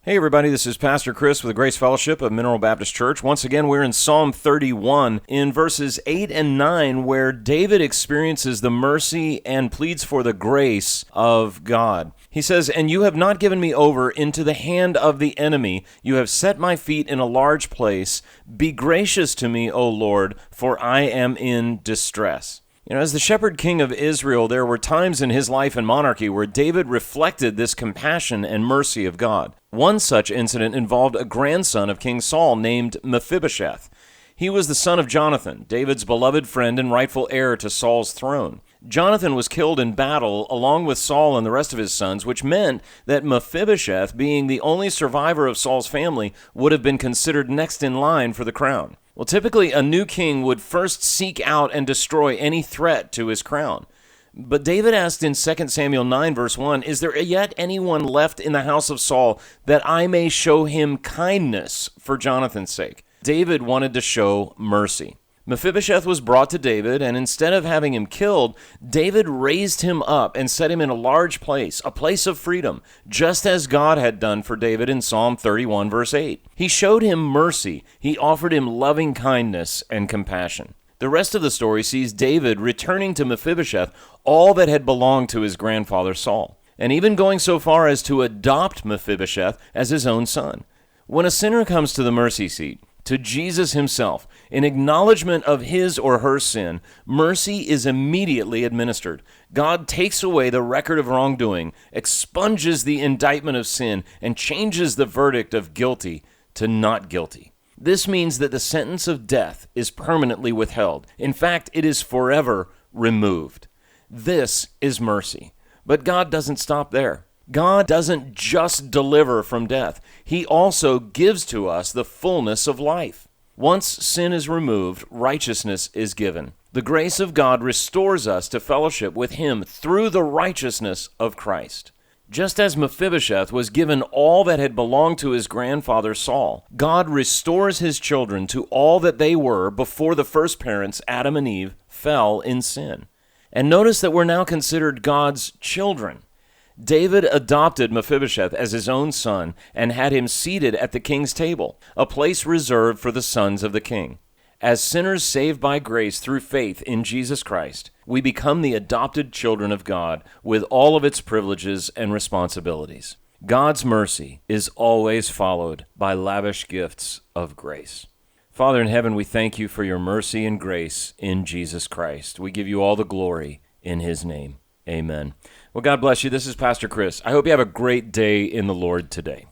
Hey everybody, this is Pastor Chris with the Grace Fellowship of Mineral Baptist Church. Once again, we're in Psalm 31 in verses 8 and 9 where David experiences the mercy and pleads for the grace of God. He says, "And you have not given me over into the hand of the enemy. You have set my feet in a large place. Be gracious to me, O Lord, for I am in distress." As the shepherd king of Israel, there were times in his life and monarchy where David reflected this compassion and mercy of God. One such incident involved a grandson of King Saul named Mephibosheth. He was the son of Jonathan, David's beloved friend and rightful heir to Saul's throne. Jonathan was killed in battle along with Saul and the rest of his sons, which meant that Mephibosheth, being the only survivor of Saul's family, would have been considered next in line for the crown. Well, typically, a new king would first seek out and destroy any threat to his crown. But David asked in 2 Samuel 9, verse 1, "Is there yet anyone left in the house of Saul that I may show him kindness for Jonathan's sake?" David wanted to show mercy. Mephibosheth was brought to David, and instead of having him killed, David raised him up and set him in a large place, a place of freedom, just as God had done for David in Psalm 31, verse 8. He showed him mercy. He offered him loving kindness and compassion. The rest of the story sees David returning to Mephibosheth all that had belonged to his grandfather Saul, and even going so far as to adopt Mephibosheth as his own son. When a sinner comes to the mercy seat, to Jesus himself, in acknowledgement of his or her sin, mercy is immediately administered. God takes away the record of wrongdoing, expunges the indictment of sin, and changes the verdict of guilty to not guilty. This means that the sentence of death is permanently withheld. In fact, it is forever removed. This is mercy. But God doesn't stop there. God doesn't just deliver from death. He also gives to us the fullness of life. Once sin is removed, righteousness is given. The grace of God restores us to fellowship with Him through the righteousness of Christ. Just as Mephibosheth was given all that had belonged to his grandfather Saul, God restores His children to all that they were before the first parents, Adam and Eve, fell in sin. And notice that we're now considered God's children. David adopted Mephibosheth as his own son and had him seated at the king's table, a place reserved for the sons of the king. As sinners saved by grace through faith in Jesus Christ, we become the adopted children of God with all of its privileges and responsibilities. God's mercy is always followed by lavish gifts of grace. Father in heaven, we thank you for your mercy and grace in Jesus Christ. We give you all the glory in His name. Amen. Well, God bless you. This is Pastor Chris. I hope you have a great day in the Lord today.